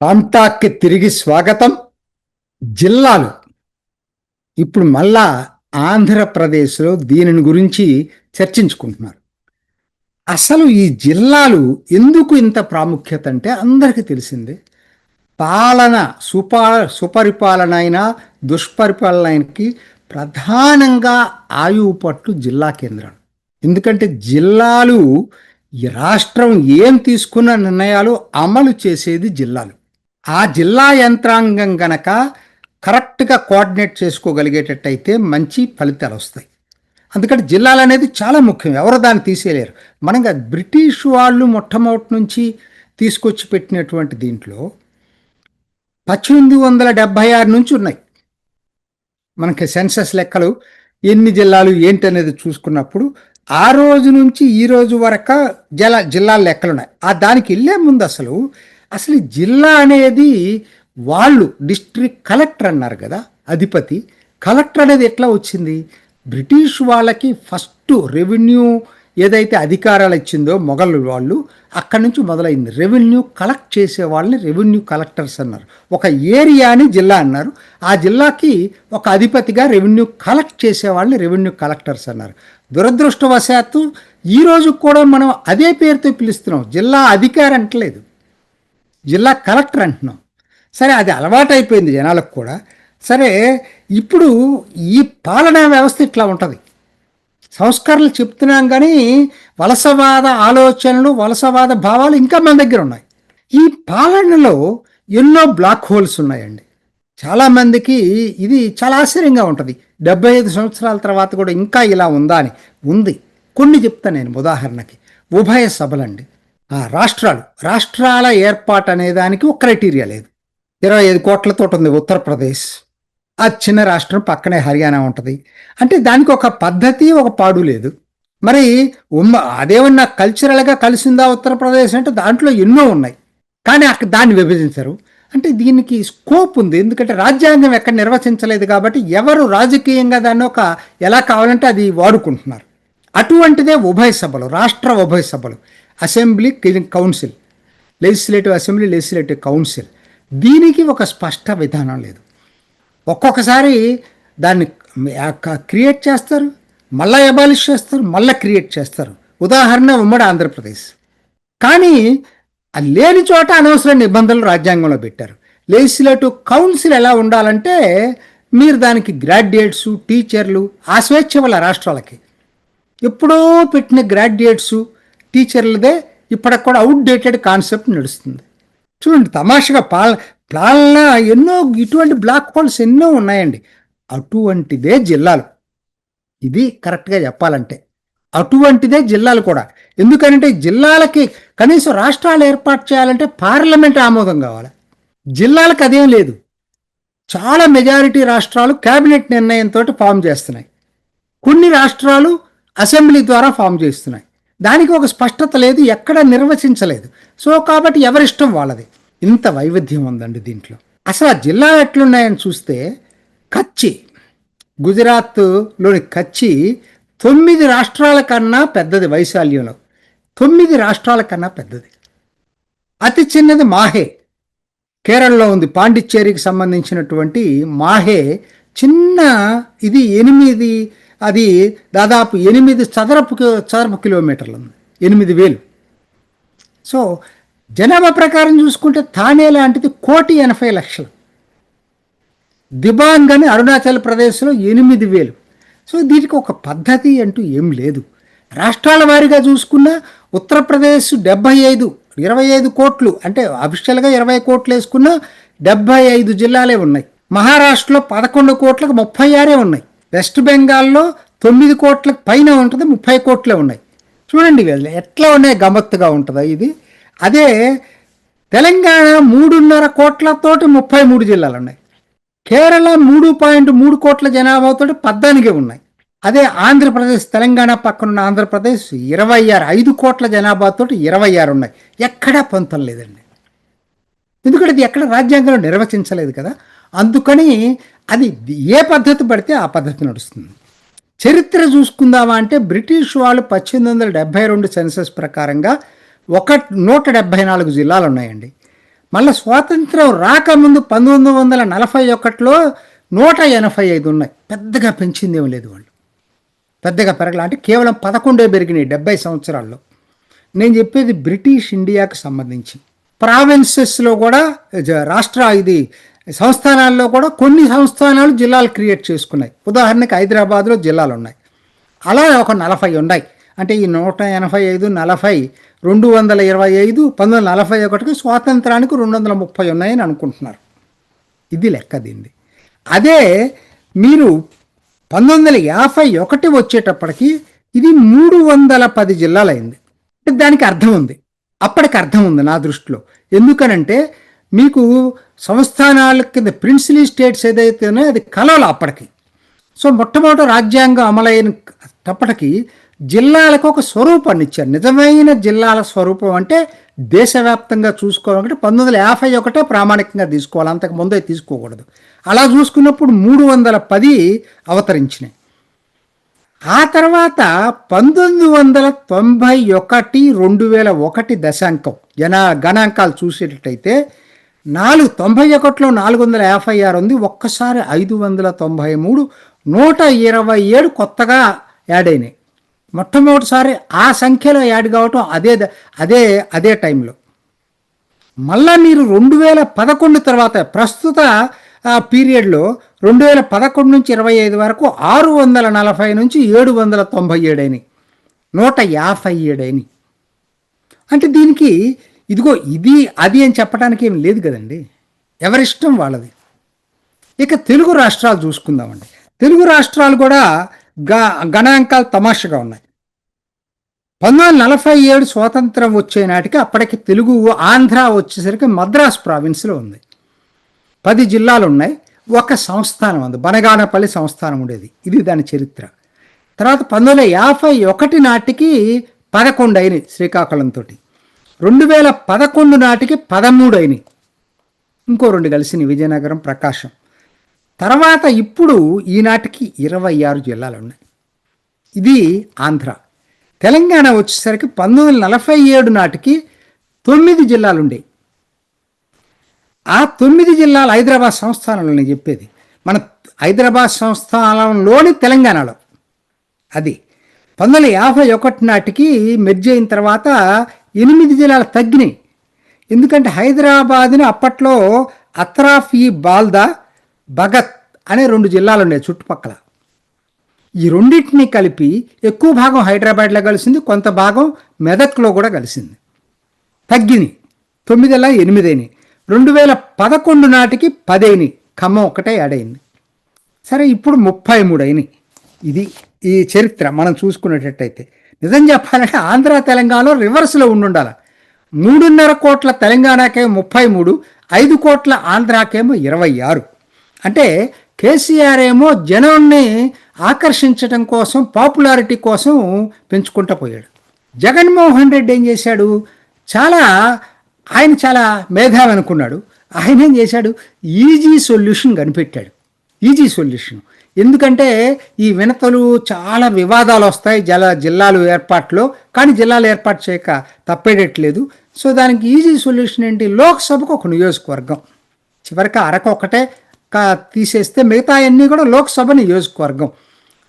రామ్టాక్కి తిరిగి స్వాగతం. జిల్లాలు ఇప్పుడు మళ్ళా ఆంధ్రప్రదేశ్లో దీనిని గురించి చర్చించుకుంటున్నారు. అసలు ఈ జిల్లాలు ఎందుకు ఇంత ప్రాముఖ్యత అంటే అందరికీ తెలిసిందే. పాలన సుపరిపాలన అయినా దుష్పరిపాలనకి ప్రధానంగా ఆయువు పట్టు జిల్లా కేంద్రాలు. ఎందుకంటే జిల్లాలు ఈ రాష్ట్రం ఏం తీసుకున్న నిర్ణయాలు అమలు చేసేది జిల్లాలు. ఆ జిల్లా యంత్రాంగం గనక కరెక్ట్గా కోఆర్డినేట్ చేసుకోగలిగేటట్టయితే మంచి ఫలితాలు వస్తాయి. అందుకని జిల్లాలు అనేది చాలా ముఖ్యం, ఎవరు దాన్ని తీసేయలేరు. మనగా బ్రిటిష్ వాళ్ళు మొట్టమొదటి నుంచి తీసుకొచ్చి పెట్టినటువంటి దీంట్లో 1876 నుంచి ఉన్నాయి మనకి సెన్సస్ లెక్కలు. ఎన్ని జిల్లాలు ఏంటి అనేది చూసుకున్నప్పుడు ఆ రోజు నుంచి ఈ రోజు వరకు జిల్లాల లెక్కలు ఉన్నాయి. దానికి వెళ్ళే ముందు అసలు జిల్లా అనేది వాళ్ళు డిస్ట్రిక్ట్ కలెక్టర్ అన్నారు కదా, అధిపతి. కలెక్టర్ అనేది ఎట్లా వచ్చింది? బ్రిటిష్ వాళ్ళకి ఫస్ట్ రెవెన్యూ ఏదైతే అధికారాలు ఇచ్చిందో మొఘలు వాళ్ళు, అక్కడి నుంచి మొదలైంది. రెవెన్యూ కలెక్ట్ చేసే వాళ్ళని రెవెన్యూ కలెక్టర్స్ అన్నారు. ఒక ఏరియాని జిల్లా అన్నారు. ఆ జిల్లాకి ఒక అధిపతిగా రెవెన్యూ కలెక్ట్ చేసే వాళ్ళని రెవెన్యూ కలెక్టర్స్ అన్నారు. దురదృష్టవశాత్తు ఈరోజు కూడా మనం అదే పేరుతో పిలుస్తున్నాం. జిల్లా అధికారి అంటలేదు, జిల్లా కలెక్టర్ అంటున్నాం. సరే, అది అలవాటైపోయింది జనాలకు కూడా. సరే, ఇప్పుడు ఈ పాలనా వ్యవస్థ ఇట్లా ఉంటుంది. సంస్కరణలు చెప్తున్నాం కానీ వలసవాద ఆలోచనలు, వలసవాద భావాలు ఇంకా మన దగ్గర ఉన్నాయి. ఈ పాలనలో ఎన్నో బ్లాక్ హోల్స్ ఉన్నాయండి. చాలామందికి ఇది చాలా ఆశ్చర్యంగా ఉంటుంది. 75 సంవత్సరాల తర్వాత కూడా ఇంకా ఇలా ఉందా అని. ఉంది. కొన్ని చెప్తాను నేను. ఉదాహరణకి ఉభయ సభలండి. రాష్ట్రాల ఏర్పాటు అనే దానికి ఒక క్రైటీరియా లేదు. 25 కోట్లతో ఉంది ఉత్తరప్రదేశ్. అది చిన్న రాష్ట్రం, పక్కనే హర్యానా ఉంటుంది. అంటే దానికి ఒక పద్ధతి, ఒక పాడు లేదు. మరి అదేమన్నా కల్చరల్గా కలిసిందా ఉత్తరప్రదేశ్ అంటే దాంట్లో ఎన్నో ఉన్నాయి, కానీ దాన్ని విభజించరు. అంటే దీనికి స్కోప్ ఉంది, ఎందుకంటే రాజ్యాంగం ఎక్కడ నిర్వచించలేదు కాబట్టి ఎవరు రాజకీయంగా దాన్ని ఎలా కావాలంటే అది వాడుకుంటున్నారు. అటువంటిదే ఉభయ సభలు, రాష్ట్ర ఉభయ సభలు, assembly council, legislative assembly, legislative council. దీనికి ఒక స్పష్ట విధానం లేదు. ఒక్కొక్కసారి దాన్ని క్రియేట్ చేస్తారు, మళ్ళీ అబాలిష్ చేస్తారు, మళ్ళీ క్రియేట్ చేస్తారు. ఉదాహరణ ఉమ్మడి ఆంధ్రప్రదేశ్. కానీ అది లేని చోట అనవసర నిబంధనలు రాజ్యాంగంలో పెట్టారు. లెజిస్లేటివ్ కౌన్సిల్ ఎలా ఉండాలంటే మీరు దానికి గ్రాడ్యుయేట్స్, టీచర్లు ఆ స్వేచ్ఛ వల్ల రాష్ట్రాలకి ఎప్పుడో పెట్టిన గ్రాడ్యుయేట్స్, టీచర్లదే ఇప్పటికి కూడా అవుట్డేటెడ్ కాన్సెప్ట్ నడుస్తుంది. చూడండి, తమాషగా పాలన ఎన్నో ఇటువంటి బ్లాక్ హోల్స్ ఎన్నో ఉన్నాయండి. అటువంటిదే జిల్లాలు. ఇది కరెక్ట్గా చెప్పాలంటే అటువంటిదే జిల్లాలు కూడా. ఎందుకంటే జిల్లాలకి కనీసం రాష్ట్రాలు ఏర్పాటు చేయాలంటే పార్లమెంట్ ఆమోదం కావాలి. జిల్లాలకు అదేం లేదు. చాలా మెజారిటీ రాష్ట్రాలు కేబినెట్ నిర్ణయంతో ఫామ్ చేస్తున్నాయి. కొన్ని రాష్ట్రాలు అసెంబ్లీ ద్వారా ఫామ్ చేస్తున్నాయి. దానికి ఒక స్పష్టత లేదు, ఎక్కడ నిర్వచించలేదు. సో కాబట్టి ఎవరిష్టం వాళ్ళది. ఇంత వైవిధ్యం ఉందండి దీంట్లో. అసలు ఆ జిల్లాలు ఎట్లున్నాయని చూస్తే కచ్చి, గుజరాత్లోని కచ్చి 9 రాష్ట్రాల కన్నా పెద్దది. వైశాల్యంలో 9 రాష్ట్రాల కన్నా పెద్దది. అతి చిన్నది మాహే, కేరళలో ఉంది. పాండిచ్చేరికి సంబంధించినటువంటి మాహే చిన్న, ఇది 8, అది దాదాపు 8 చదరపు కిలోమీటర్లు ఉంది, 8,000. సో జనాభా ప్రకారం చూసుకుంటే థానే లాంటిది 1,80,00,000. దిబాంగ్ అని అరుణాచల్ ప్రదేశ్లో 8,000. సో దీనికి ఒక పద్ధతి అంటూ ఏం లేదు. రాష్ట్రాల వారీగా చూసుకున్న ఉత్తరప్రదేశ్ 25 కోట్లు, అంటే అఫిషియల్గా 20 కోట్లు వేసుకున్న 75 జిల్లాలే ఉన్నాయి. మహారాష్ట్రలో 11 కోట్లకు 36 ఉన్నాయి. వెస్ట్ బెంగాల్లో 9 కోట్లకు పైన ఉంటుంది, 30 కోట్లే ఉన్నాయి. చూడండి వీళ్ళు ఎట్లా ఉన్నాయి, గమ్మత్తుగా ఉంటుందా ఇది. అదే తెలంగాణ 3.5 కోట్లతోటి 33 జిల్లాలు ఉన్నాయి. కేరళ 3.3 కోట్ల జనాభాతో 14 ఉన్నాయి. అదే ఆంధ్రప్రదేశ్, తెలంగాణ పక్కనున్న ఆంధ్రప్రదేశ్ 5 కోట్ల జనాభాతో 26 ఉన్నాయి. ఎక్కడా పొంతం లేదండి. ఎందుకంటే ఇది ఎక్కడ రాజ్యాంగంలో నిర్వచించలేదు కదా. అందుకని అది ఏ పద్ధతి పడితే ఆ పద్ధతి నడుస్తుంది. చరిత్ర చూసుకుందామా అంటే బ్రిటిష్ వాళ్ళు 1872 సెన్సస్ ప్రకారంగా 174 జిల్లాలు ఉన్నాయండి. మళ్ళీ స్వాతంత్రం రాకముందు 1941లో 185 ఉన్నాయి. పెద్దగా పెంచిందేమీ లేదు వాళ్ళు, పెద్దగా పెరగల. అంటే కేవలం 11 పెరిగినాయి 70 సంవత్సరాల్లో. నేను చెప్పేది బ్రిటిష్ ఇండియాకు సంబంధించి. ప్రావిన్సెస్లో కూడా ఇది సంస్థానాల్లో కూడా కొన్ని సంస్థానాలు జిల్లాలు క్రియేట్ చేసుకున్నాయి. ఉదాహరణకి హైదరాబాద్లో జిల్లాలు ఉన్నాయి, అలా ఒక 40 ఉన్నాయి. అంటే ఈ 185, 40, 225, 1941కి స్వాతంత్రానికి 230 ఉన్నాయని అనుకుంటున్నారు. ఇది లెక్క దీన్ని. అదే మీరు 1951 వచ్చేటప్పటికి ఇది 310 జిల్లాలైంది. దానికి అర్థం ఉంది, అప్పటికి అర్థం ఉంది నా దృష్టిలో. ఎందుకనంటే మీకు సంస్థానాల కింద ప్రిన్సిలీ స్టేట్స్ ఏదైతే ఉన్నాయో అది కలవల అప్పటికి. సో మొట్టమొదటి రాజ్యాంగం అమలైనప్పటికీ జిల్లాలకు ఒక స్వరూపాన్ని ఇచ్చారు. నిజమైన జిల్లాల స్వరూపం అంటే దేశవ్యాప్తంగా చూసుకోవాలంటే 1951 ప్రామాణికంగా తీసుకోవాలి, అంతకు ముందే తీసుకోకూడదు. అలా చూసుకున్నప్పుడు 310 అవతరించినాయి. ఆ తర్వాత 1991, 2001 దశాంకం గణాంకాలు చూసేటట్టయితే 91లో 456 ఉంది. ఒక్కసారి 593, 127 కొత్తగా యాడ్ అయినాయి. మొట్టమొదటిసారి ఆ సంఖ్యలో యాడ్ కావటం అదే టైంలో. మళ్ళా మీరు 2011 తర్వాత ప్రస్తుత పీరియడ్లో 2011 నుంచి 25 వరకు 640 నుంచి 797 అయినాయి, 157 అయినాయి. అంటే దీనికి ఇదిగో ఇది అది అని చెప్పడానికి ఏం లేదు కదండి, ఎవరిష్టం వాళ్ళది. ఇక తెలుగు రాష్ట్రాలు చూసుకుందామండి. తెలుగు రాష్ట్రాలు కూడా గణాంకాలు తమాషగా ఉన్నాయి. 1947 స్వాతంత్రం వచ్చే నాటికి అప్పటికి తెలుగు ఆంధ్ర వచ్చేసరికి మద్రాస్ ప్రావిన్స్లో ఉంది. 10 జిల్లాలు ఉన్నాయి, ఒక సంస్థానం ఉంది, బనగానపల్లి సంస్థానం ఉండేది. ఇది దాని చరిత్ర. తర్వాత 1951 నాటికి 11 అయినాయి శ్రీకాకుళంతో. 2011 నాటికి 13 అయినాయి, ఇంకో 2 కలిసినాయి విజయనగరం, ప్రకాశం. తర్వాత ఇప్పుడు ఈనాటికి 26 జిల్లాలు ఉన్నాయి. ఇది ఆంధ్ర. తెలంగాణ వచ్చేసరికి 1947 నాటికి 9 జిల్లాలు ఉండేవి. ఆ 9 జిల్లాలు హైదరాబాద్ సంస్థానంలో నేను చెప్పేది, మన హైదరాబాద్ సంస్థానంలోని తెలంగాణలో. అది 1951 నాటికి మెర్జ్ అయిన తర్వాత 8 జిల్లాలు తగ్గినాయి. ఎందుకంటే హైదరాబాద్ని అప్పట్లో అత్రాఫ్ ఈ బాల్దా, భగత్ అనే 2 జిల్లాలు ఉండేవి చుట్టుపక్కల. ఈ రెండింటినీ కలిపి ఎక్కువ భాగం హైదరాబాద్లో కలిసింది, కొంత భాగం మెదక్లో కూడా కలిసింది. తగ్గినాయి, 9 8 అయినాయి. 2011 నాటికి 10 అయినాయి, ఖమ్మం ఒకటే యాడ్ అయింది. సరే, ఇప్పుడు 33 అయినాయి. ఇది ఈ చరిత్ర మనం చూసుకునేటట్టయితే. నిజం చెప్పాలంటే ఆంధ్ర తెలంగాణలో రివర్స్లో ఉండాలి. 3.5 కోట్ల తెలంగాణకేమో 33, 5 కోట్ల ఆంధ్రాకేమో 26. అంటే కేసీఆర్ ఏమో జనాన్ని ఆకర్షించడం కోసం, పాపులారిటీ కోసం పెంచుకుంటూ పోయాడు. జగన్మోహన్ రెడ్డి ఏం చేశాడు, ఆయన చాలా మేధావి అనుకున్నాడు. ఆయన ఏం చేశాడు, ఈజీ సొల్యూషన్ కనిపెట్టాడు. Easy solution. ఎందుకంటే ఈ వినతలు చాలా వివాదాలు వస్తాయి జిల్లాలు ఏర్పాటులో, కానీ జిల్లాలు ఏర్పాటు చేయక తప్పేటట్లేదు. సో దానికి ఈజీ సొల్యూషన్ ఏంటి, లోక్సభకు ఒక నియోజకవర్గం, చివరికి అరకు ఒకటే తీసేస్తే మిగతా అన్నీ కూడా లోక్సభ నియోజకవర్గం.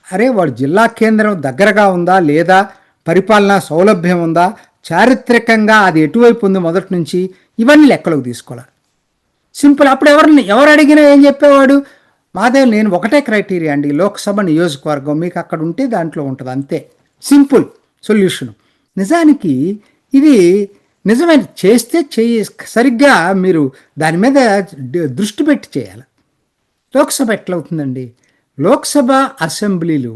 అరే వాడు జిల్లా కేంద్రం దగ్గరగా ఉందా లేదా, పరిపాలనా సౌలభ్యం ఉందా, చారిత్రకంగా అది ఎటువైపు ఉంది మొదటి నుంచి, ఇవన్నీ లెక్కలోకి తీసుకోవాలి. సింపుల్. అప్పుడు ఎవరు అడిగినా ఏం చెప్పేవాడు, మాదేవ్ నేను ఒకటే క్రైటీరియా అండి, లోక్సభ నియోజకవర్గం మీకు అక్కడ ఉంటే దాంట్లో ఉంటుంది, అంతే. Simple solution. నిజానికి ఇది నిజమైన చేస్తే సరిగ్గా మీరు దాని మీద దృష్టి పెట్టి చేయాలి. లోక్సభ ఎట్లవుతుందండి, లోక్సభ అసెంబ్లీలు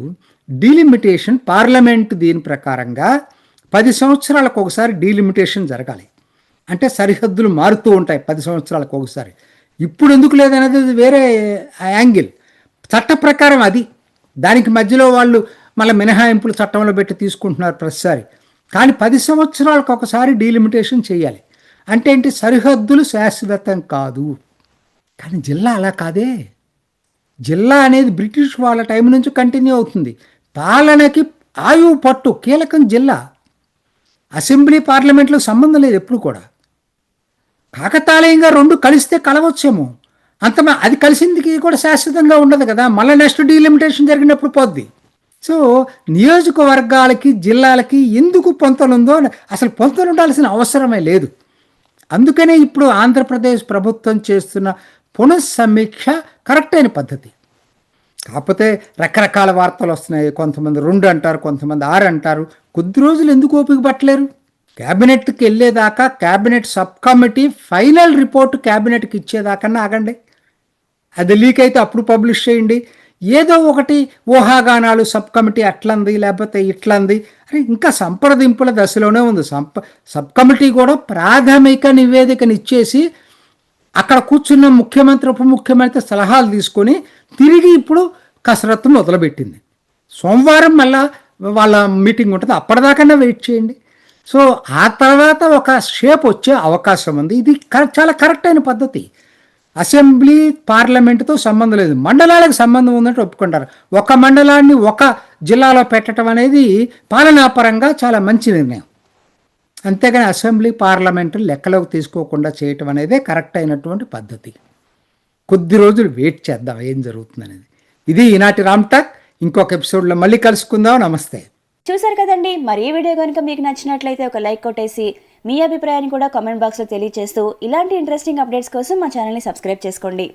డీలిమిటేషన్ పార్లమెంట్ దీని ప్రకారంగా 10 సంవత్సరాలకు ఒకసారి డీలిమిటేషన్ జరగాలి. అంటే సరిహద్దులు మారుతూ ఉంటాయి 10 సంవత్సరాలకు ఒకసారి. ఇప్పుడు ఎందుకు లేదనేది వేరే యాంగిల్. చట్ట ప్రకారం అది, దానికి మధ్యలో వాళ్ళు మళ్ళీ మినహాయింపులు చట్టంలో పెట్టి తీసుకుంటున్నారు ప్రతిసారి. కానీ 10 సంవత్సరాలకు ఒకసారి డీలిమిటేషన్ చేయాలి. అంటే ఏంటి, సరిహద్దులు శాశ్వతం కాదు. కానీ జిల్లా అలా కాదే. జిల్లా అనేది బ్రిటిష్ వాళ్ళ టైం నుంచి కంటిన్యూ అవుతుంది. పాలనకి ఆయువు పట్టు కీలకం జిల్లా. అసెంబ్లీ పార్లమెంట్లో సంబంధం లేదు ఎప్పుడు కూడా. కాకతాళీయంగా రెండు కలిస్తే కలవచ్చేమో, అది కలిసిందికి కూడా శాశ్వతంగా ఉండదు కదా, మళ్ళీ నెక్స్ట్ డీలిమిటేషన్ జరిగినప్పుడు పోద్ది. సో నియోజకవర్గాలకి జిల్లాలకి ఎందుకు పొంతలుందో, అసలు పొంతలు ఉండాల్సిన అవసరమే లేదు. అందుకనే ఇప్పుడు ఆంధ్రప్రదేశ్ ప్రభుత్వం చేస్తున్న పునఃసమీక్ష కరెక్ట్ అయిన పద్ధతి. కాకపోతే రకరకాల వార్తలు వస్తున్నాయి, కొంతమంది 2 అంటారు, కొంతమంది 6 అంటారు. కొద్ది రోజులు ఎందుకు ఓపిక పట్టలేరు? క్యాబినెట్కి వెళ్ళేదాకా, cabinet sub committee final report క్యాబినెట్కి ఇచ్చేదాకన్నా ఆగండి. అది లీక్ అయితే అప్పుడు పబ్లిష్ చేయండి. ఏదో ఒకటి ఊహాగానాలు, సబ్ కమిటీ అట్లంది లేకపోతే ఇట్లంది అని ఇంకా సంప్రదింపుల దశలోనే ఉంది. సబ్ కమిటీ కూడా ప్రాథమిక నివేదికను ఇచ్చేసి అక్కడ కూర్చున్న ముఖ్యమంత్రి, ఉప ముఖ్యమంత్రి సలహాలు తీసుకొని తిరిగి ఇప్పుడు కసరత్తు మొదలుపెట్టింది. సోమవారం మళ్ళా వాళ్ళ మీటింగ్ ఉంటుంది, అప్పటిదాకన్నా వెయిట్ చేయండి. సో ఆ తర్వాత ఒక షేప్ వచ్చే అవకాశం ఉంది. ఇది చాలా కరెక్ట్ అయిన పద్ధతి. అసెంబ్లీ పార్లమెంటుతో సంబంధం లేదు, మండలాలకు సంబంధం ఉందంటే ఒప్పుకుంటారు. ఒక మండలాన్ని ఒక జిల్లాలో పెట్టడం అనేది పాలనాపరంగా చాలా మంచి నిర్ణయం. అంతేగాని అసెంబ్లీ పార్లమెంటు లెక్కలోకి తీసుకోకుండా చేయటం అనేదే కరెక్ట్ అయినటువంటి పద్ధతి. కొద్ది రోజులు వెయిట్ చేద్దాం ఏం జరుగుతుందనేది. ఇది ఈనాటి రామ్ టాక్. ఇంకొక ఎపిసోడ్లో మళ్ళీ కలుసుకుందాం. నమస్తే. చూసారు కదండి, మరి ఈ వీడియో కనుక మీకు నచ్చినట్లయితే ఒక లైక్ కొట్టేసి మీ అభిప్రాయాన్ని కూడా కామెంట్ బాక్స్లో తెలియజేస్తూ ఇలాంటి ఇంట్రెస్టింగ్ అప్డేట్స్ కోసం మా ఛానల్ని సబ్స్క్రైబ్ చేసుకోండి.